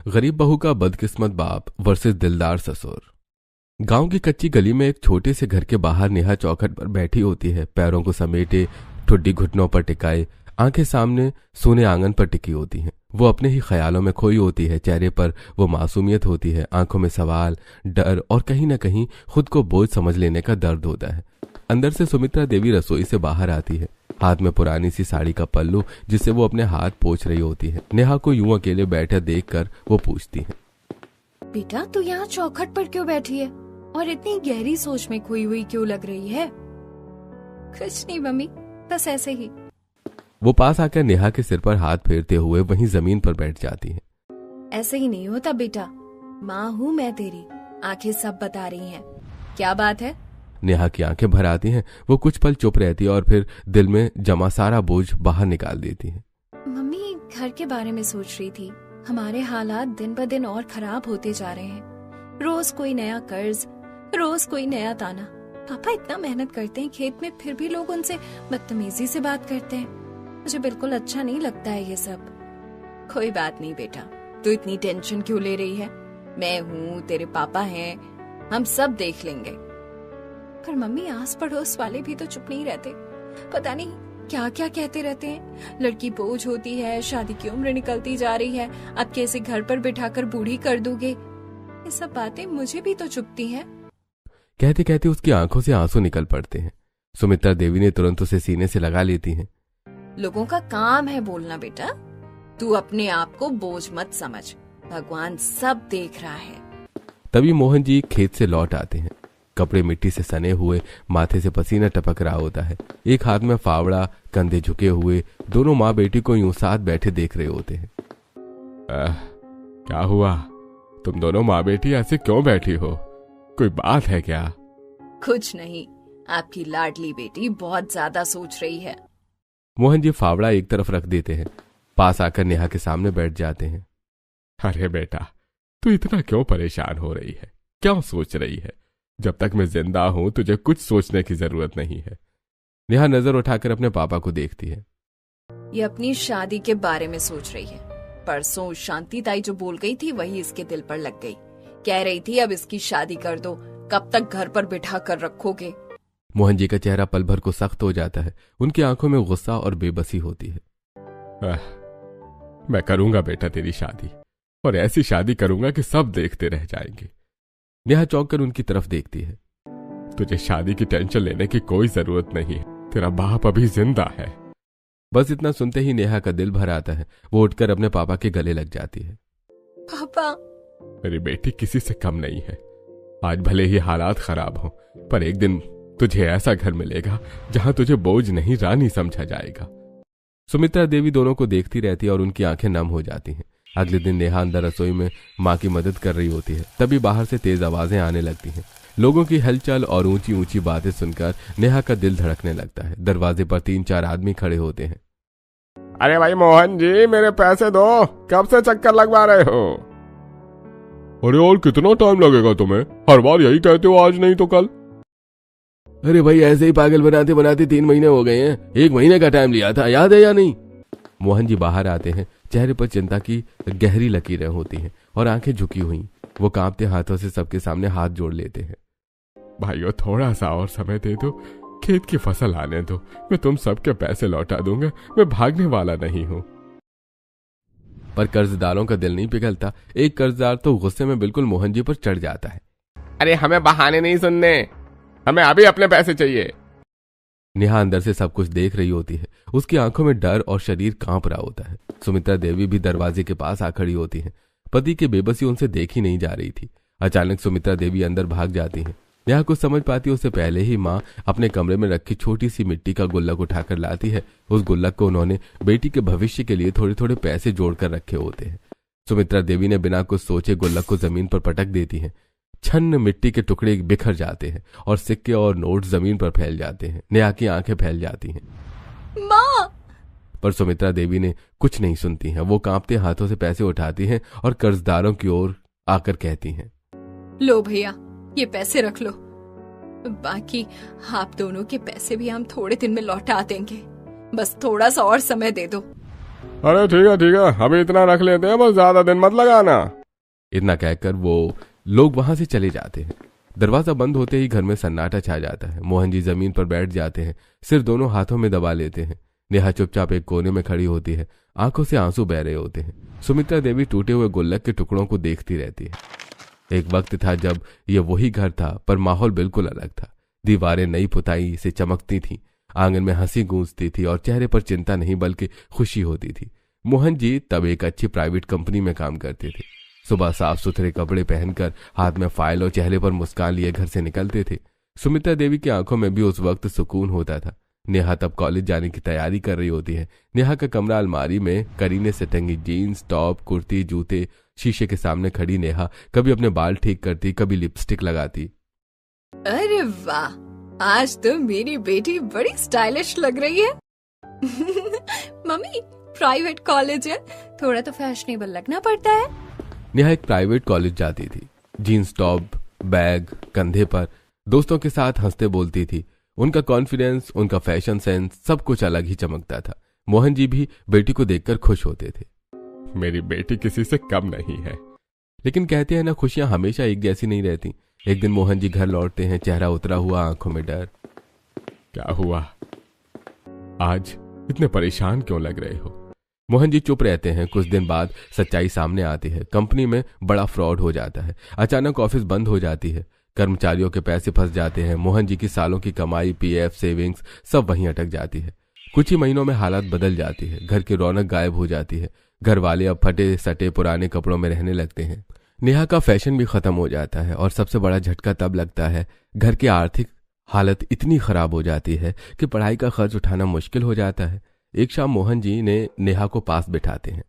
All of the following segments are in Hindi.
गरीब बहू का बदकिस्मत बाप वर्सेस दिलदार ससुर। गांव की कच्ची गली में एक छोटे से घर के बाहर नेहा चौखट पर बैठी होती है, पैरों को समेटे, ठुड्डी घुटनों पर टिकाए, आंखें सामने सूने आंगन पर टिकी होती हैं। वो अपने ही ख्यालों में खोई होती है। चेहरे पर वो मासूमियत होती है, आंखों में सवाल, डर और कहीं ना कहीं खुद को बोझ समझ लेने का दर्द होता है। अंदर से सुमित्रा देवी रसोई से बाहर आती है, हाथ में पुरानी सी साड़ी का पल्लू जिससे वो अपने हाथ पोंछ रही होती है। नेहा को यूं अकेले बैठे देखकर वो पूछती है, बेटा तू यहाँ चौखट पर क्यों बैठी है और इतनी गहरी सोच में खोई हुई क्यों लग रही है? कुछ नहीं मम्मी, बस ऐसे ही। वो पास आकर नेहा के सिर पर हाथ फेरते हुए वहीं जमीन पर बैठ जाती है। ऐसे ही नहीं होता बेटा, माँ हूँ मैं तेरी, आंखें सब बता रही हैं। क्या बात है? नेहा की आंखें भर आती हैं। वो कुछ पल चुप रहती है और फिर दिल में जमा सारा बोझ बाहर निकाल देती है। मम्मी घर के बारे में सोच रही थी। हमारे हालात दिन ब दिन और खराब होते जा रहे हैं। रोज कोई नया कर्ज, रोज कोई नया ताना। पापा इतना मेहनत करते हैं खेत में, फिर भी लोग उनसे बदतमीजी से बात करते हैं। मुझे बिल्कुल अच्छा नहीं लगता है ये सब। कोई बात नहीं बेटा, तू इतनी टेंशन क्यों ले रही है? मैं हूँ, तेरे पापा हैं, हम सब देख लेंगे। पर मम्मी आस पड़ोस वाले भी तो चुप नहीं रहते। पता नहीं क्या क्या कहते रहते हैं। लड़की बोझ होती है, शादी की उम्र निकलती जा रही है, अब कैसे घर पर बिठाकर बूढ़ी कर दोगे। ये सब बातें मुझे भी तो चुभती हैं। कहते कहते उसकी आंखों से आंसू निकल पड़ते हैं। सुमित्रा देवी ने तुरंत उसे सीने से लगा लेती हैं। लोगों का काम है बोलना बेटा, तू अपने आप को बोझ मत समझ, भगवान सब देख रहा है। तभी मोहन जी खेत से लौट आते हैं। कपड़े मिट्टी से सने हुए, माथे से पसीना टपक रहा होता है। एक हाथ में फावड़ा, कंधे झुके हुए, दोनों माँ बेटी को यूं साथ बैठे देख रहे होते हैं। क्या हुआ? तुम दोनों माँ बेटी ऐसे क्यों बैठी हो? कोई बात है क्या? कुछ नहीं, आपकी लाडली बेटी बहुत ज्यादा सोच रही है। मोहन जी फावड़ा एक तरफ रख देते हैं, पास आकर नेहा के सामने बैठ जाते हैं। अरे बेटा, तू इतना क्यों परेशान हो रही है? क्यों सोच रही है? जब तक मैं जिंदा हूं तुझे कुछ सोचने की जरूरत नहीं है। नेहा नजर उठाकर अपने पापा को देखती है। ये अपनी शादी के बारे में सोच रही है। परसों शांति ताई जो बोल गई थी वही इसके दिल पर लग गई। कह रही थी अब इसकी शादी कर दो, कब तक घर पर बिठा कर रखोगे? मोहन जी का चेहरा पल भर को सख्त हो जाता है। उनकी आंखों में गुस्सा और बेबसी होती है। मैं करूंगा बेटा तेरी शादी, और ऐसी शादी करूंगा कि सब देखते रह जाएंगे। नेहा चौंक कर उनकी तरफ देखती है। तुझे शादी की टेंशन लेने की कोई जरूरत नहीं है, तेरा बाप अभी जिंदा है। बस इतना सुनते ही नेहा का दिल भर आता है। वो उठकर अपने पापा के गले लग जाती है। पापा, मेरी बेटी किसी से कम नहीं है। आज भले ही हालात खराब हो, पर एक दिन तुझे ऐसा घर मिलेगा जहां तुझे बोझ नहीं रानी समझा जाएगा। सुमित्रा देवी दोनों को देखती रहती है और उनकी आंखें नम हो जाती हैं। अगले दिन नेहा अंदर रसोई में माँ की मदद कर रही होती है। तभी बाहर से तेज आवाजें आने लगती हैं। लोगों की हलचल और ऊंची ऊंची बातें सुनकर नेहा का दिल धड़कने लगता है। दरवाजे पर 3-4 आदमी खड़े होते हैं। अरे भाई मोहन जी, मेरे पैसे दो, कब से चक्कर लगवा रहे हो? अरे और कितना टाइम लगेगा तुम्हें? हर बार यही कहते हो, आज नहीं तो कल। अरे भाई ऐसे ही पागल बनाते बनाते 3 महीने हो गए हैं। 1 महीने का टाइम लिया था, याद है या नहीं? मोहन जी बाहर आते हैं। चेहरे पर चिंता की गहरी लकीरें होती हैं और आंखें झुकी हुई। वो कांपते हाथों से सबके सामने हाथ जोड़ लेते हैं। भाइयों थोड़ा सा और समय दे दो, खेत की फसल आने दो, मैं तुम सबके पैसे लौटा दूंगा। मैं भागने वाला नहीं हूँ। पर कर्जदारों का दिल नहीं पिघलता। एक कर्जदार तो गुस्से में बिल्कुल मोहन जी पर चढ़ जाता है। अरे हमें बहाने नहीं सुनने, हमें अभी अपने पैसे चाहिए। नेहा अंदर से सब कुछ देख रही होती है। उसकी आंखों में डर और शरीर कांप रहा होता है। सुमित्रा देवी भी दरवाजे के पास आ खड़ी होती हैं। पति की बेबसी उनसे देखी नहीं जा रही थी। अचानक सुमित्रा देवी अंदर भाग जाती हैं। नेहा कुछ समझ पाती उससे पहले ही माँ अपने कमरे में रखी छोटी सी मिट्टी का गुल्लक उठाकर लाती है। उस गुल्लक को उन्होंने बेटी के भविष्य के लिए थोड़े थोड़े पैसे जोड़कर रखे होते हैं। सुमित्रा देवी ने बिना कुछ सोचे गुल्लक को जमीन पर पटक देती है। छन्न मिट्टी के टुकड़े बिखर जाते हैं और सिक्के और नोट जमीन पर फैल जाते हैं। नेहा की आंखें फैल जाती हैं। माँ! पर सुमित्रा देवी ने कुछ नहीं सुनती हैं। वो कांपते हाथों से पैसे उठाती हैं और कर्जदारों की ओर आकर कहती हैं, लो भैया, ये पैसे रख लो, बाकी आप दोनों के पैसे भी हम थोड़े दिन में लौटा देंगे। बस थोड़ा सा और समय दे दो। अरे ठीक है, अभी इतना रख लेते हैं, बस ज्यादा दिन मत लगाना। इतना कहकर वो लोग वहां से चले जाते हैं। दरवाजा बंद होते ही घर में सन्नाटा छा जाता है। मोहन जी जमीन पर बैठ जाते हैं, सिर दोनों हाथों में दबा लेते हैं। नेहा चुपचाप एक कोने में खड़ी होती है, आंखों से आंसू बह रहे होते हैं। सुमित्रा देवी टूटे हुए गुल्लक के टुकड़ों को देखती रहती है। एक वक्त था जब यह वही घर था, पर माहौल बिल्कुल अलग था। दीवारें नई पुताई से चमकती थीं, आंगन में हंसी गूंजती थी और चेहरे पर चिंता नहीं बल्कि खुशी होती थी। मोहन जी तब एक अच्छी प्राइवेट कंपनी में काम करते थे। सुबह साफ सुथरे कपड़े पहनकर हाथ में फाइल और चेहरे पर मुस्कान लिए घर से निकलते थे। सुमित्रा देवी की आंखों में भी उस वक्त सुकून होता था। नेहा तब कॉलेज जाने की तैयारी कर रही होती है। नेहा का कमरा अलमारी में करीने से टंगी जीन्स, टॉप, कुर्ती, जूते। शीशे के सामने खड़ी नेहा कभी अपने बाल ठीक करती, कभी लिपस्टिक लगाती। अरे वाह, आज तो मेरी बेटी बड़ी स्टाइलिश लग रही है। मम्मी, प्राइवेट कॉलेज है, थोड़ा तो फैशनेबल लगना पड़ता है। नेहा एक प्राइवेट कॉलेज जाती थी। जीन्स, टॉप, बैग कंधे पर, दोस्तों के साथ हंसते बोलती थी। उनका कॉन्फिडेंस, उनका फैशन सेंस, सब कुछ अलग ही चमकता था। मोहन जी भी बेटी को देखकर खुश होते थे। मेरी बेटी किसी से कम नहीं है। लेकिन कहते हैं ना, खुशियां हमेशा एक जैसी नहीं रहती। एक दिन मोहन जी घर लौटते हैं, चेहरा उतरा हुआ, आंखों में डर। क्या हुआ, आज इतने परेशान क्यों लग रहे हो? मोहन जी चुप रहते हैं। कुछ दिन बाद सच्चाई सामने आती है। कंपनी में बड़ा फ्रॉड हो जाता है। अचानक ऑफिस बंद हो जाती है। कर्मचारियों के पैसे फंस जाते हैं। मोहन जी की सालों की कमाई, पीएफ, सेविंग्स सब वहीं अटक जाती है। कुछ ही महीनों में हालात बदल जाती है। घर की रौनक गायब हो जाती है। घर वाले अब फटे सटे पुराने कपड़ों में रहने लगते हैं। नेहा का फैशन भी खत्म हो जाता है। और सबसे बड़ा झटका तब लगता है, घर की आर्थिक हालत इतनी खराब हो जाती है कि पढ़ाई का खर्च उठाना मुश्किल हो जाता है। एक शाम मोहन जी ने नेहा को पास बिठाते हैं।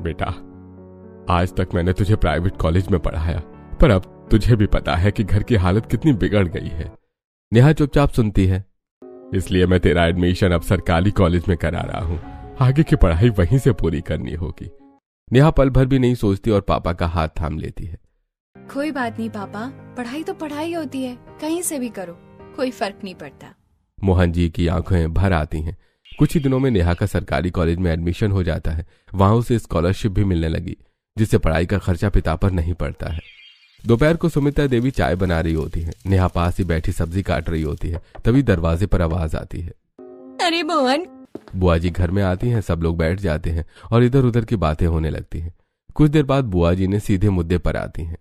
बेटा, आज तक मैंने तुझे प्राइवेट कॉलेज में पढ़ाया, पर अब तुझे भी पता है कि घर की हालत कितनी बिगड़ गई है। नेहा चुपचाप सुनती है। इसलिए मैं तेरा एडमिशन अब सरकारी कॉलेज में करा रहा हूँ। आगे की पढ़ाई वहीं से पूरी करनी होगी। नेहा पल भर भी नहीं सोचती और पापा का हाथ थाम लेती है। कोई बात नहीं पापा, पढ़ाई तो पढ़ाई होती है, कहीं से भी करो, कोई फर्क नहीं पड़ता। मोहन जी की आंखें भर आती हैं। कुछ ही दिनों में नेहा का सरकारी कॉलेज में एडमिशन हो जाता है। वहां उसे स्कॉलरशिप भी मिलने लगी, जिससे पढ़ाई का खर्चा पिता पर नहीं पड़ता है। दोपहर को सुमित्रा देवी चाय बना रही होती है। नेहा पास ही बैठी सब्जी काट रही होती है। तभी दरवाजे पर आवाज आती है। अरे मोहन। बुआ जी घर में आती हैं। सब लोग बैठ जाते हैं और इधर उधर की बातें होने लगती हैं। कुछ देर बाद बुआ जी ने सीधे मुद्दे पर आती हैं।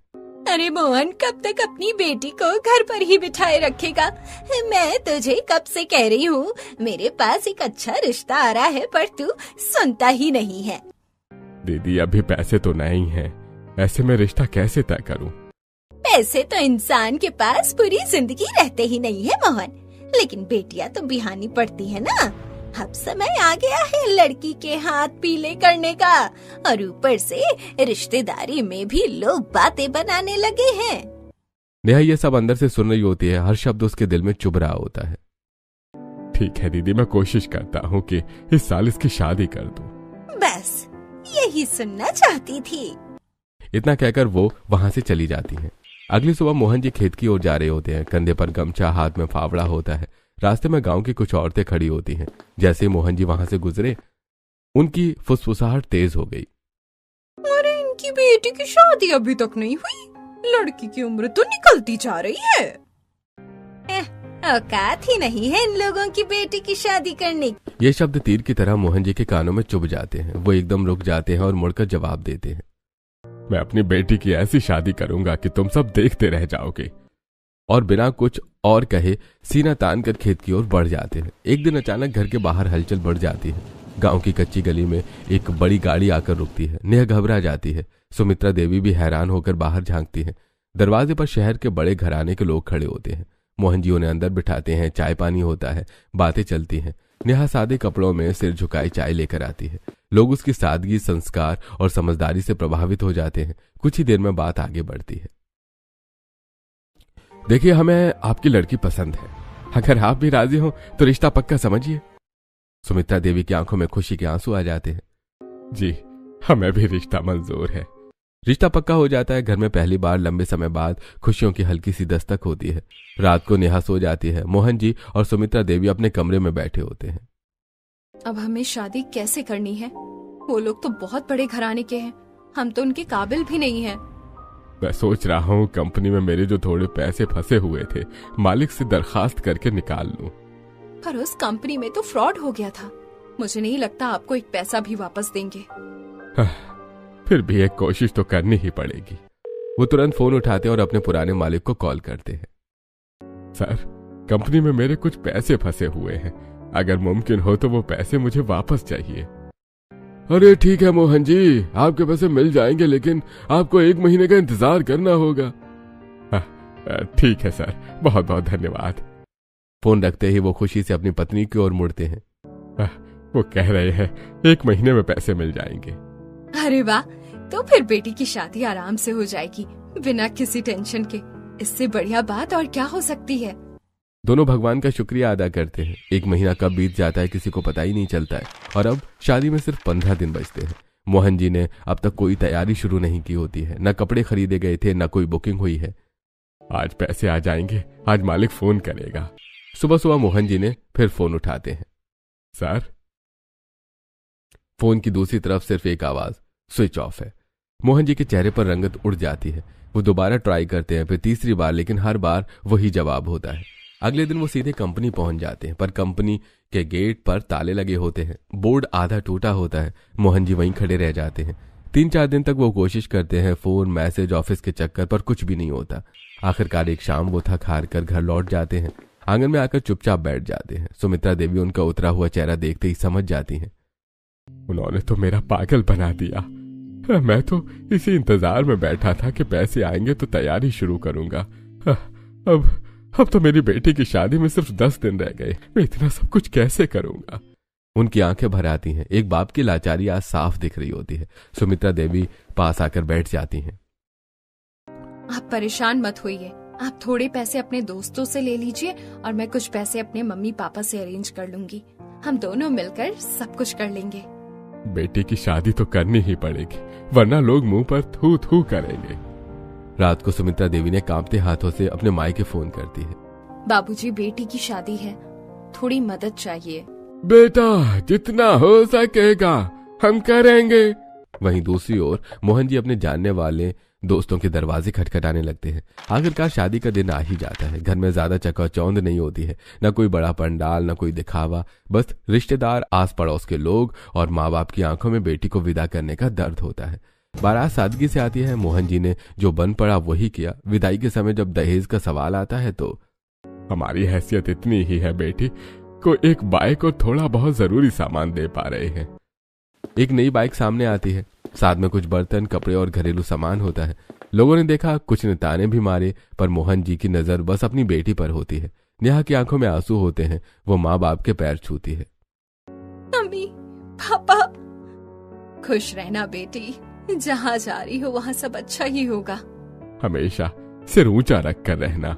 अरे मोहन, कब तक अपनी बेटी को घर पर ही बिठाए रखेगा? मैं तुझे कब से कह रही हूँ, मेरे पास एक अच्छा रिश्ता आ रहा है, पर तू सुनता ही नहीं है। दीदी, अभी पैसे तो नहीं हैं, ऐसे में रिश्ता कैसे तय करूँ? पैसे तो इंसान के पास पूरी जिंदगी रहते ही नहीं है मोहन, लेकिन बेटियां तो बिहानी पड़ती है ना। अब समय आ गया है लड़की के हाथ पीले करने का, और ऊपर से रिश्तेदारी में भी लोग बातें बनाने लगे हैं। नेहा ये सब अंदर से सुन रही होती है। हर शब्द उसके दिल में चुभ रहा होता है। ठीक है दीदी, मैं कोशिश करता हूँ कि इस साल इसकी शादी कर दूं। बस यही सुनना चाहती थी। इतना कहकर वो वहां से चली जाती हैं। अगली सुबह मोहन जी खेत की ओर जा रहे होते हैं। कंधे पर गमछा, हाथ में फावड़ा होता है। रास्ते में गांव की कुछ औरतें खड़ी होती हैं। जैसे ही मोहन जी वहां से गुजरे, उनकी फुसफुसाहट तेज हो गई। अरे, इनकी बेटी की शादी अभी तक नहीं हुई, लड़की की उम्र तो निकलती जा रही है। औकात ही नहीं है इन लोगों की बेटी की शादी करने की। ये शब्द तीर की तरह मोहन जी के कानों में चुभ जाते हैं। वो एकदम रुक जाते हैं और मुड़कर जवाब देते हैं। मैं अपनी बेटी की ऐसी शादी करूंगा कि तुम सब देखते रह जाओगे। और बिना कुछ और कहे सीना तान कर खेत की ओर बढ़ जाते हैं। एक दिन अचानक घर के बाहर हलचल बढ़ जाती है। गांव की कच्ची गली में एक बड़ी गाड़ी आकर रुकती है। नेहा घबरा जाती है। सुमित्रा देवी भी हैरान होकर बाहर झांकती है। दरवाजे पर शहर के बड़े घराने के लोग खड़े होते हैं। मोहन जी उन्हें अंदर बिठाते हैं। चाय पानी होता है, बातें चलती हैं। नेहा सादे कपड़ों में सिर झुकाई चाय लेकर आती है। लोग उसकी सादगी, संस्कार और समझदारी से प्रभावित हो जाते हैं। कुछ ही देर में बात आगे बढ़ती है। देखिए, हमें आपकी लड़की पसंद है। अगर आप भी राजी हो तो रिश्ता पक्का समझिए। सुमित्रा देवी की आंखों में खुशी के आंसू आ जाते हैं। जी, हमें भी रिश्ता मंजूर है। रिश्ता पक्का हो जाता है। घर में पहली बार लंबे समय बाद खुशियों की हल्की सी दस्तक होती है। रात को नेहा सो जाती है। मोहन जी और सुमित्रा देवी अपने कमरे में बैठे होते हैं। अब हमें शादी कैसे करनी है? वो लोग तो बहुत बड़े घराने के हैं, हम तो उनके काबिल भी नहीं हैं। मैं सोच रहा हूँ कंपनी में मेरे जो थोड़े पैसे फंसे हुए थे मालिक से दरखास्त करके निकाल लूं। पर उस कंपनी में तो फ्रॉड हो गया था, मुझे नहीं लगता आपको एक पैसा भी वापस देंगे। फिर भी एक कोशिश तो करनी ही पड़ेगी। वो तुरंत फोन उठाते हैं और अपने पुराने मालिक को कॉल करते हैं। सर, कंपनी में मेरे कुछ पैसे फंसे हुए हैं, अगर मुमकिन हो तो वो पैसे मुझे वापस चाहिए। अरे ठीक है मोहन जी, आपके पैसे मिल जाएंगे, लेकिन आपको 1 महीने का इंतजार करना होगा। ठीक है सर, बहुत बहुत धन्यवाद। फोन रखते ही वो खुशी से अपनी पत्नी की ओर मुड़ते हैं। वो कह रहे हैं 1 महीने में पैसे मिल जाएंगे। अरे वाह, तो फिर बेटी की शादी आराम से हो जाएगी, बिना किसी टेंशन के। इससे बढ़िया बात और क्या हो सकती है। दोनों भगवान का शुक्रिया अदा करते हैं। 1 महीना कब बीत जाता है किसी को पता ही नहीं चलता है, और अब शादी में सिर्फ 15 दिन बचते हैं। मोहन जी ने अब तक कोई तैयारी शुरू नहीं की होती है, न कपड़े खरीदे गए थे, न कोई बुकिंग हुई है। आज पैसे आ जाएंगे, आज मालिक फोन करेगा। सुबह सुबह मोहन जी ने फिर फोन उठाते हैं। सर। फोन की दूसरी तरफ सिर्फ एक आवाज, स्विच ऑफ है। मोहन जी के चेहरे पर रंगत उड़ जाती है। वो दोबारा ट्राई करते हैं, फिर तीसरी बार, लेकिन हर बार वही जवाब होता है। अगले दिन वो सीधे कंपनी पहुंच जाते हैं, पर कंपनी के गेट पर ताले लगे होते हैं, बोर्ड आधा टूटा होता है। मोहन जी वहीं खड़े रह जाते हैं। 3-4 दिन तक वो कोशिश करते हैं, फोन, मैसेज, ऑफिस के चक्कर, पर कुछ भी नहीं होता। आखिरकार एक शाम वो थक हार कर घर लौट जाते हैं। आंगन में आकर चुपचाप बैठ जाते हैं। सुमित्रा देवी उनका उतरा हुआ चेहरा देखते ही समझ जाती हैं। उन्होंने तो मेरा पागल बना दिया। मैं तो इसी इंतजार में बैठा था कि पैसे आएंगे तो तैयारी शुरू करूंगा। अब तो मेरी बेटी की शादी में सिर्फ 10 दिन रह गए। मैं इतना सब कुछ कैसे करूंगा? उनकी आंखें भर आती हैं। एक बाप की लाचारी आज साफ दिख रही होती है। सुमित्रा देवी पास आकर बैठ जाती हैं। आप परेशान मत होइए, आप थोड़े पैसे अपने दोस्तों से ले लीजिए और मैं कुछ पैसे अपने मम्मी पापा से अरेंज कर लूंगी। हम दोनों मिलकर सब कुछ कर लेंगे। बेटी की शादी तो करनी ही पड़ेगी, वरना लोग मुंह पर थू थू करेंगे। रात को सुमित्रा देवी ने कांपते हाथों से अपने मायके फोन करती है। बाबूजी, बेटी की शादी है, थोड़ी मदद चाहिए। बेटा, जितना हो सकेगा हम करेंगे। वहीं दूसरी ओर मोहन जी अपने जानने वाले दोस्तों के दरवाजे खटखटाने लगते हैं। आखिरकार शादी का दिन आ ही जाता है। घर में ज्यादा चकाचौंध नहीं होती है, न कोई बड़ा पंडाल, न कोई दिखावा, बस रिश्तेदार, आस पड़ोस के लोग और माँ बाप की आंखों में बेटी को विदा करने का दर्द होता है। बारात सादगी से आती है। मोहन जी ने जो बन पड़ा वही किया। विदाई के समय जब दहेज का सवाल आता है तो हमारी हैसियत इतनी ही है बेटी को एक बाइक और थोड़ा बहुत जरूरी सामान दे पा रहे हैं। एक नई बाइक सामने आती है, साथ में कुछ बर्तन, कपड़े और घरेलू सामान होता है। लोगों ने देखा, कुछ ने ताने भी मारे, पर मोहन जी की नजर बस अपनी बेटी पर होती है। नेहा की आंखों में आंसू होते हैं। वो माँ बाप के पैर छूती है। मम्मी, पापा, खुश रहना बेटी, जहाँ जा रही हो वहाँ सब अच्छा ही होगा। हमेशा सिर ऊंचा रख कर रहना।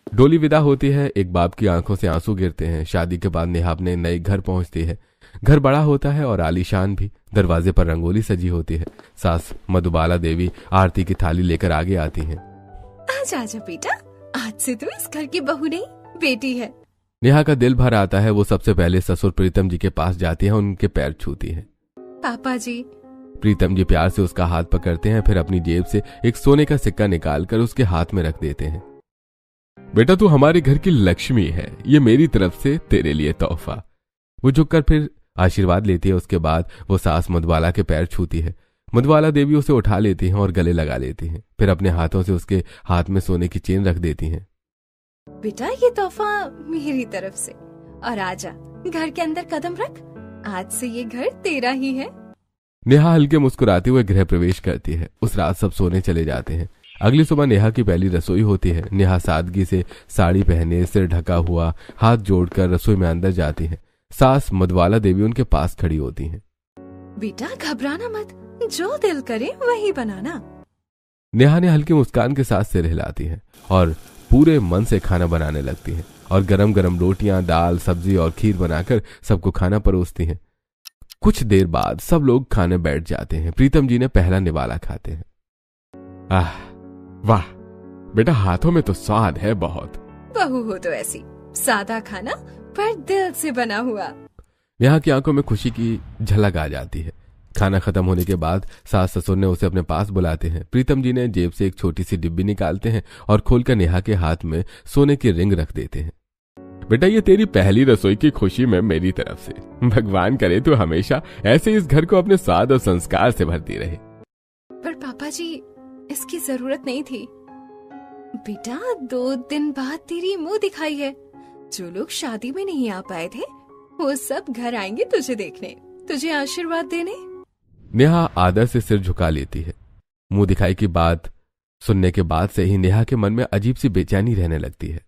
डोली विदा होती है। एक बाप की आंखों से आंसू गिरते हैं। शादी के बाद नेहा अपने नए घर पहुंचती है। घर बड़ा होता है और आलीशान भी। दरवाजे पर रंगोली सजी होती है। सास मधुबाला देवी आरती की थाली लेकर आगे आती हैं। आजा आजा बेटा, आज से तू इस घर की बहू नहीं, बेटी है। नेहा का दिल भर आता है। वो सबसे पहले ससुर प्रीतम जी के पास जाती है, उनके पैर छूती है। पापा जी। प्रीतम जी प्यार से उसका हाथ पकड़ते हैं, फिर अपनी जेब से एक सोने का सिक्का निकालकर उसके हाथ में रख देते हैं। बेटा, तू हमारे घर की लक्ष्मी है, ये मेरी तरफ से तेरे लिए तोहफा। वो झुककर फिर आशीर्वाद लेती है। उसके बाद वो सास मधुबाला के पैर छूती है। मधुबाला देवी उसे उठा लेती हैं और गले लगा लेती हैं। फिर अपने हाथों से उसके हाथ में सोने की चेन रख देती हैं। बेटा, ये तोहफा मेरी तरफ से, और आजा घर के अंदर कदम रख, आज से ये घर तेरा ही है। नेहा हल्के मुस्कुराते हुए गृह प्रवेश करती है। उस रात सब सोने चले जाते हैं। अगली सुबह नेहा की पहली रसोई होती है। नेहा सादगी से साड़ी पहने, सिर ढका हुआ, हाथ जोड़कर रसोई में अंदर जाती है। सास मधुबाला देवी उनके पास खड़ी होती हैं। बेटा, घबराना मत, जो दिल करे वही बनाना। नेहा ने हल्की मुस्कान के साथ सिर हिलाती है और पूरे मन से खाना बनाने लगती है और गरम गरम रोटियां, दाल, सब्जी और खीर बनाकर सबको खाना परोसती हैं। कुछ देर बाद सब लोग खाने बैठ जाते हैं। प्रीतम जी ने पहला निवाला खाते हैं। वाह बेटा, हाथों में तो स्वाद है बहुत। बहू हो तो ऐसी, सादा खाना पर दिल से बना हुआ। नेहा की आंखों में खुशी की झलक आ जाती है। खाना खत्म होने के बाद सास ससुर ने उसे अपने पास बुलाते हैं। प्रीतम जी ने जेब से एक छोटी सी डिब्बी निकालते हैं और खोलकर नेहा के हाथ में सोने की रिंग रख देते हैं। बेटा, ये तेरी पहली रसोई की खुशी में मेरी तरफ से। भगवान करे तू हमेशा ऐसे इस घर को अपने स्वाद और संस्कार से भरती रहे। पर पापा जी, इसकी जरूरत नहीं थी। बेटा, 2 दिन बाद तेरी मुंह दिखाई है। जो लोग शादी में नहीं आ पाए थे वो सब घर आएंगे तुझे देखने, तुझे आशीर्वाद देने। नेहा आदर से सिर झुका लेती है। मुंह दिखाई की बात सुनने के बाद से ही नेहा के मन में अजीब सी बेचैनी रहने लगती है।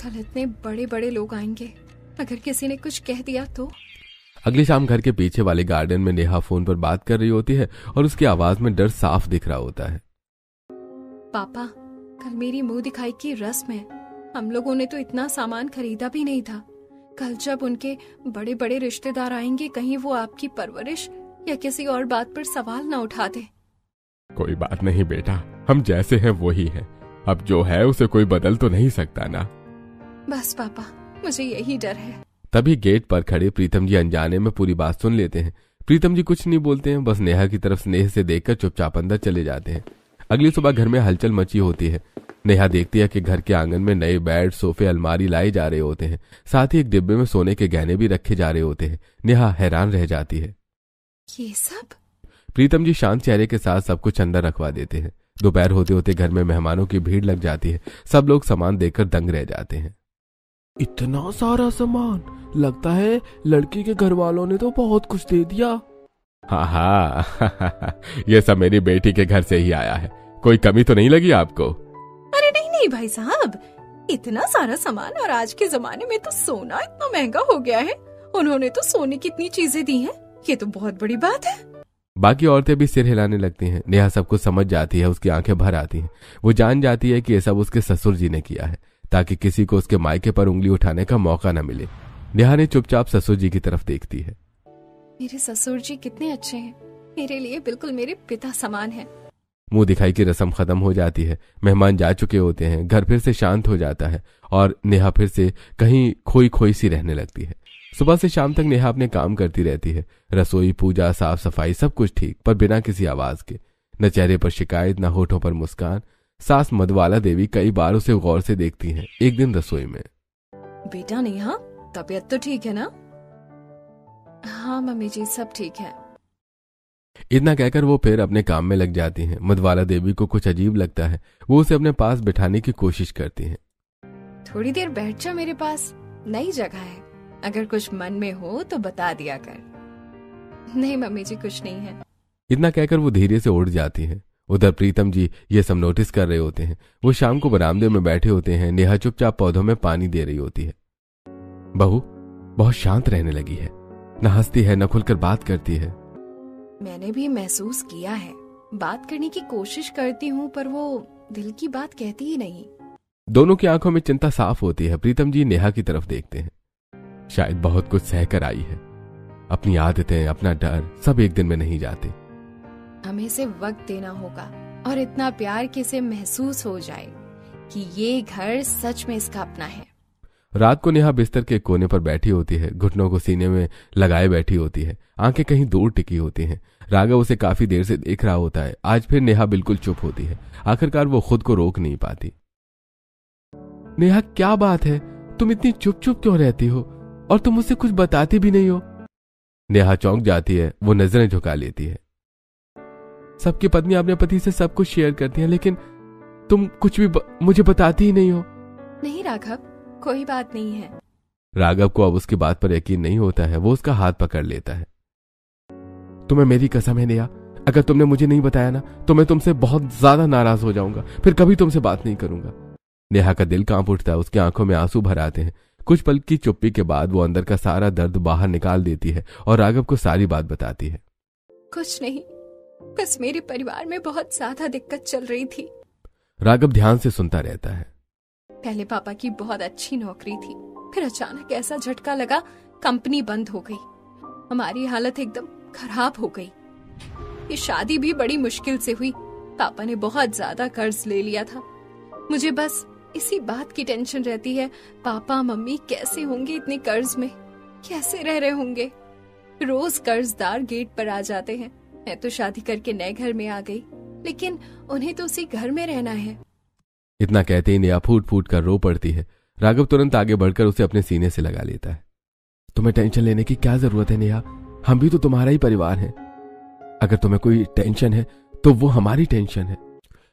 कल इतने बड़े बड़े लोग आएंगे, अगर किसी ने कुछ कह दिया तो। अगली शाम घर के पीछे वाले गार्डन में नेहा फोन पर बात कर रही होती है और उसकी आवाज में डर साफ दिख रहा होता है। पापा, कल मेरी मुंह दिखाई की रस्म है। हम लोगों ने तो इतना सामान खरीदा भी नहीं था। कल जब उनके बड़े बड़े रिश्तेदार आएंगे, कहीं वो आपकी परवरिश या किसी और बात पर सवाल न उठा दे। कोई बात नहीं बेटा, हम जैसे हैं वही हैं। अब जो है उसे कोई बदल तो नहीं सकता ना। बस पापा, मुझे यही डर है। तभी गेट पर खड़े प्रीतम जी अनजाने में पूरी बात सुन लेते हैं। प्रीतम जी कुछ नहीं बोलते हैं, बस नेहा की तरफ स्नेह से देखकर चुपचाप अंदर चले जाते हैं। अगली सुबह घर में हलचल मची होती है। नेहा देखती है कि घर के आंगन में नए बेड, सोफे, अलमारी लाए जा रहे होते हैं। साथ ही एक डिब्बे में सोने के गहने भी रखे जा रहे होते हैं। नेहा हैरान रह जाती है। ये सब? प्रीतम जी शांत चेहरे के साथ सब कुछ अंदर रखवा देते हैं। दोपहर होते होते घर में मेहमानों की भीड़ लग जाती है। सब लोग सामान देखकर दंग रह जाते हैं। इतना सारा सामान, लगता है लड़की के घर वालों ने तो बहुत कुछ दे दिया। हाँ, ये सब मेरी बेटी के घर से ही आया है। कोई कमी तो नहीं लगी आपको? अरे नहीं नहीं भाई साहब, इतना सारा सामान, और आज के जमाने में तो सोना इतना महंगा हो गया है। उन्होंने तो सोने की इतनी चीजें दी हैं, ये तो बहुत बड़ी बात है। बाकी औरतें भी सिर हिलाने लगती हैं। नेहा सब कुछ समझ जाती है, उसकी आंखें भर आती हैं। वो जान जाती है कि ये सब उसके ससुर जी ने किया है ताकि किसी को उसके मायके पर उंगली उठाने का मौका न मिले। नेहा ने चुपचाप ससुर जी की तरफ देखती है। मेरे ससुर जी कितने अच्छे हैं, मेरे लिए बिल्कुल मेरे पिता समान हैं। मुंह दिखाई की रस्म खत्म हो जाती है। मेहमान जा चुके होते हैं। घर फिर से शांत हो जाता है और नेहा फिर से कहीं खोई खोई सी रहने लगती है। सुबह से शाम तक नेहा अपने काम करती रहती है। रसोई, पूजा, साफ सफाई, सब कुछ ठीक, पर बिना किसी आवाज के। न चेहरे पर शिकायत, न होठों पर मुस्कान। सास मधुबाला देवी कई बार उसे गौर से देखती हैं। एक दिन रसोई में, बेटा नेहा, तबीयत तो ठीक है ना? हाँ मम्मी जी, सब ठीक है। इतना कहकर वो फिर अपने काम में लग जाती हैं। मधुबाला देवी को कुछ अजीब लगता है। वो उसे अपने पास बिठाने की कोशिश करती हैं। थोड़ी देर बैठ जा मेरे पास, नई जगह है, अगर कुछ मन में हो तो बता दिया कर। नहीं मम्मी जी, कुछ नहीं है। इतना कहकर वो धीरे से उठ जाती हैं। उधर प्रीतम जी ये सब नोटिस कर रहे होते हैं। वो शाम को बरामदे में बैठे होते हैं। नेहा चुपचाप पौधों में पानी दे रही होती है। बहू बहुत शांत रहने लगी है, न हंसती है, न खुलकर बात करती है। मैंने भी महसूस किया है, बात करने की कोशिश करती हूँ पर वो दिल की बात कहती ही नहीं। दोनों की आंखों में चिंता साफ होती है। प्रीतम जी नेहा की तरफ देखते हैं। शायद बहुत कुछ सह कर आई है। अपनी आदतें, अपना डर, सब एक दिन में नहीं जाते। हमें इसे वक्त देना होगा और इतना प्यार कि इसे महसूस हो जाए कि ये घर सच में इसका अपना है। रात को नेहा बिस्तर के कोने पर बैठी होती है। घुटनों को सीने में लगाए बैठी होती है। आंखें कहीं दूर टिकी होती हैं। राघव उसे काफी देर से देख रहा होता है। आज फिर नेहा बिल्कुल चुप होती है। आखिरकार वो खुद को रोक नहीं पाती। नेहा, क्या बात है? तुम इतनी चुप चुप क्यों रहती हो? और तुम मुझसे कुछ बताती भी नहीं हो। नेहा चौंक जाती है। वो नजरें झुका लेती है। सबकी पत्नी अपने पति से सब कुछ शेयर करती है, लेकिन तुम कुछ भी मुझे बताती ही नहीं हो। नहीं राघव, कोई बात नहीं है। राघव को अब उसकी बात पर यकीन नहीं होता है। वो उसका हाथ पकड़ लेता है। तुम्हें मेरी कसम है नेहा, अगर तुमने मुझे नहीं बताया ना तो मैं तुमसे बहुत ज्यादा नाराज हो जाऊंगा। फिर कभी तुमसे बात नहीं करूंगा। नेहा का दिल कांप उठता है। उसकी आंखों में आंसू भर आते हैं। कुछ पल की चुप्पी के बाद वो अंदर का सारा दर्द बाहर निकाल देती है और राघव को सारी बात बताती है। कुछ नहीं, बस मेरे परिवार में बहुत ज्यादा दिक्कत चल रही थी। राघव ध्यान से सुनता रहता है। पहले पापा की बहुत अच्छी नौकरी थी, फिर अचानक ऐसा झटका लगा, कंपनी बंद हो गई। हमारी हालत एकदम खराब हो गई। ये शादी भी बड़ी मुश्किल से हुई। पापा ने बहुत ज्यादा कर्ज ले लिया था। मुझे बस इसी बात की टेंशन रहती है, पापा मम्मी कैसे होंगे इतने कर्ज में। कैसे रह रहे होंगे। रोज कर्जदार गेट पर आ जाते हैं। मैं तो शादी करके नए घर में आ गई, लेकिन उन्हें तो उसी घर में रहना है। इतना कहते ही नेहा फूट फूट कर रो पड़ती है। राघव तुरंत आगे बढ़कर उसे अपने सीने से लगा लेता है। तुम्हें टेंशन लेने की क्या जरूरत है नेहा, हम भी तो तुम्हारा ही परिवार है। अगर तुम्हें कोई टेंशन है तो वो हमारी टेंशन है।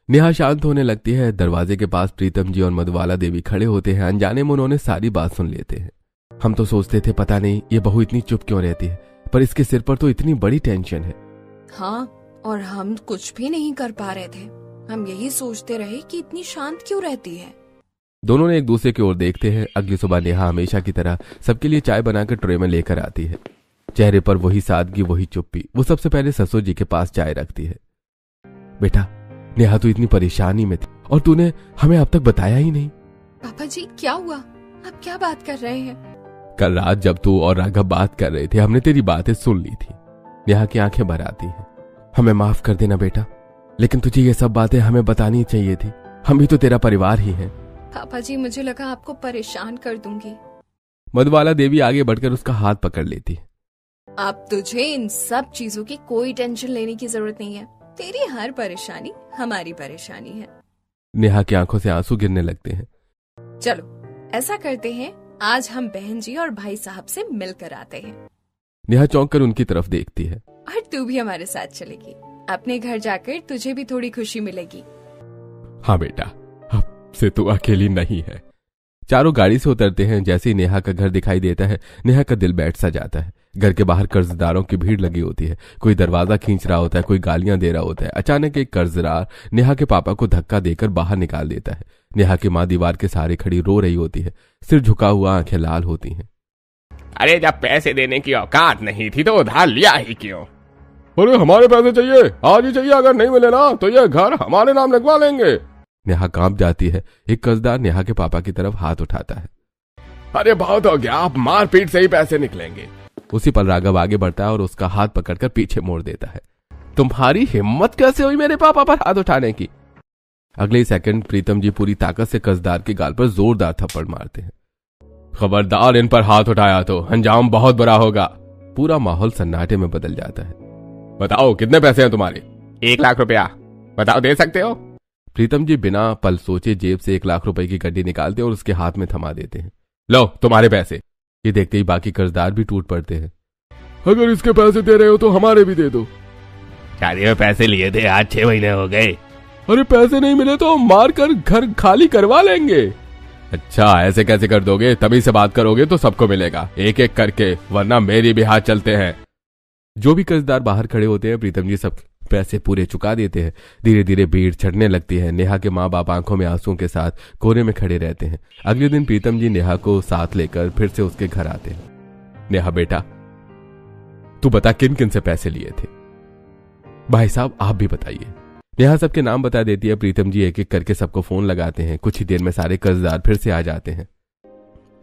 नेहा शांत होने लगती है। दरवाजे के पास प्रीतम जी और मधुबाला देवी खड़े होते हैं। अनजाने में उन्होंने सारी बात सुन लेते हैं। हम तो सोचते थे पता नहीं ये बहू इतनी चुप क्यों रहती है, पर इसके सिर पर तो इतनी बड़ी टेंशन है। हाँ, और हम कुछ भी नहीं कर पा रहे थे। हम यही सोचते रहे कि इतनी शांत क्यों रहती है। दोनों ने एक दूसरे की ओर देखते हैं। अगली सुबह नेहा हमेशा की तरह सबके लिए चाय बनाकर ट्रे में लेकर आती है। चेहरे पर वही सादगी, वही चुप्पी। वो सबसे पहले ससुर जी के पास चाय रखती है। बेटा, नेहा तो इतनी परेशानी में थी और तूने हमें अब तक बताया ही नहीं। पापा जी, क्या हुआ? आप क्या बात कर रहे हैं? कल रात जब तू और राघव बात कर रहे थे, हमने तेरी बातें सुन ली थी। नेहा की आंखें भर आती हैं। हमें माफ कर देना बेटा, लेकिन तुझे ये सब बातें हमें बतानी चाहिए थी। हम भी तो तेरा परिवार ही हैं। पापा जी, मुझे लगा आपको परेशान कर दूंगी। मधुबाला देवी आगे बढ़कर उसका हाथ पकड़ लेती है। अब तुझे इन सब चीजों की कोई टेंशन लेने की जरूरत नहीं है। तेरी हर परेशानी हमारी परेशानी है। नेहा की आंखों से आंसू गिरने लगते हैं। चलो ऐसा करते हैं, आज हम बहन जी और भाई साहब से मिलकर आते हैं। नेहा चौंक कर उनकी तरफ देखती है। और तू भी हमारे साथ चलेगी। अपने घर जाकर तुझे भी थोड़ी खुशी मिलेगी। हाँ बेटा, अब से तू अकेली नहीं है। चारों गाड़ी से उतरते हैं। जैसे ही नेहा का घर दिखाई देता है, नेहा का दिल बैठ सा जाता है। घर के बाहर कर्जदारों की भीड़ लगी होती है। कोई दरवाजा खींच रहा होता है, कोई गालियां दे रहा होता है। अचानक एक कर्जदार नेहा के पापा को धक्का देकर बाहर निकाल देता है। नेहा की माँ दीवार के सहारे खड़ी रो रही होती है। सिर झुका हुआ, आंखें लाल होती हैं। अरे जब पैसे देने की औकात नहीं थी तो उधार लिया ही क्यों? अरे हमारे पैसे चाहिए, आज ही चाहिए। अगर नहीं मिले ना तो ये घर हमारे नाम लिखवा लेंगे। नेहा कांप जाती है। एक कर्जदार नेहा के पापा की तरफ हाथ उठाता है। अरे बहुत हो गया, अब मारपीट से ही पैसे निकलेंगे। उसी पल राघव आगे बढ़ता है और उसका हाथ पकड़कर पीछे मोड़ देता है। तुम्हारी हिम्मत कैसे हुई मेरे पापा पर हाथ उठाने की? अगले सेकंड प्रीतम जी पूरी ताकत से कर्जदार के गाल पर जोरदार थप्पड़ मारते हैं। खबरदार, इन पर हाथ उठाया तो अंजाम बहुत बुरा होगा। पूरा माहौल सन्नाटे में बदल जाता है। बताओ कितने पैसे हैं तुम्हारे? 1 लाख रुपया। बताओ, दे सकते हो? प्रीतम जी बिना पल सोचे जेब से 1 लाख रुपए की गड्डी निकालते और उसके हाथ में थमा देते हैं। लो तुम्हारे पैसे। ये देखते ही बाकी कर्जदार भी टूट पड़ते हैं। अगर इसके पैसे दे रहे हो तो हमारे भी दे दो। शादी में पैसे लिए थे, आज 6 महीने हो गए। अरे पैसे नहीं मिले तो मार कर घर खाली करवा लेंगे। अच्छा, ऐसे कैसे कर दोगे? तभी से बात करोगे तो सबको मिलेगा, एक एक करके, वरना मेरी भी हाथ चलते हैं। जो भी कर्जदार बाहर खड़े होते हैं, प्रीतम जी सब पैसे पूरे चुका देते हैं। धीरे धीरे भीड़ चढ़ने लगती है। नेहा के माँ बाप आंखों में आंसुओं के साथ कोने में खड़े रहते हैं। अगले दिन प्रीतम जी नेहा को साथ लेकर फिर से उसके घर आते हैं। नेहा बेटा, तू बता किन किन से पैसे लिए थे? भाई साहब आप भी बताइए। नेहा सबके नाम बता देती है। प्रीतम जी एक एक करके सबको फोन लगाते हैं। कुछ ही देर में सारे कर्जदार फिर से आ जाते हैं।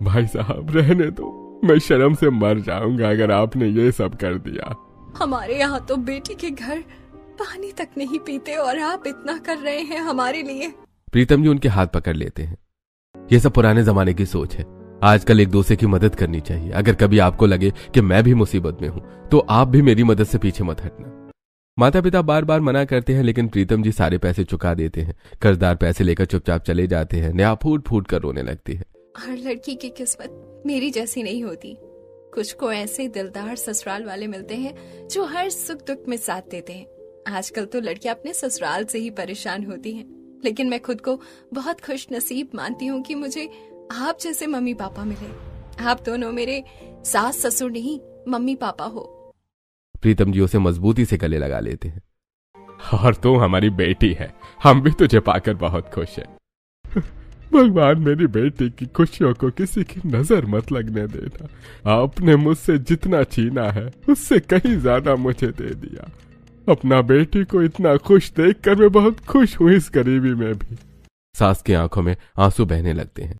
भाई साहब रहने दो, मैं शर्म से मर जाऊंगा अगर आपने ये सब कर दिया। हमारे यहाँ तो बेटी के घर पानी तक नहीं पीते और आप इतना कर रहे हैं हमारे लिए। प्रीतम जी उनके हाथ पकड़ लेते हैं। ये सब पुराने जमाने की सोच है। आजकल एक दूसरे की मदद करनी चाहिए। अगर कभी आपको लगे कि मैं भी मुसीबत में हूं तो आप भी मेरी मदद से पीछे मत हटना। माता पिता बार बार मना करते हैं, लेकिन प्रीतम जी सारे पैसे चुका देते हैं। कर्जदार पैसे लेकर चुपचाप चले जाते हैं। नेहा फूट फूट कर रोने लगती है। हर लड़की की किस्मत मेरी जैसी नहीं होती। कुछ को ऐसे दिलदार ससुराल वाले मिलते हैं जो हर सुख दुख में साथ देते हैं। आजकल तो लड़कियां अपने ससुराल से ही परेशान होती हैं, लेकिन मैं खुद को बहुत खुश नसीब मानती हूँ कि मुझे आप जैसे मम्मी पापा मिले। आप दोनों मेरे सास ससुर नहीं, मम्मी पापा हो। प्रीतम जी उसे मजबूती से गले लगा लेते हैं। और तू हमारी बेटी है, हम भी तुझे पाकर बहुत खुश हैं। भगवान मेरी बेटी की खुशियों को किसी की नजर मत लगने देना। आपने मुझसे जितना छीना है उससे कहीं ज्यादा मुझे दे दिया। अपना बेटी को इतना खुश देखकर मैं बहुत खुश हूँ इस गरीबी में भी। सास की आंखों में आंसू बहने लगते हैं।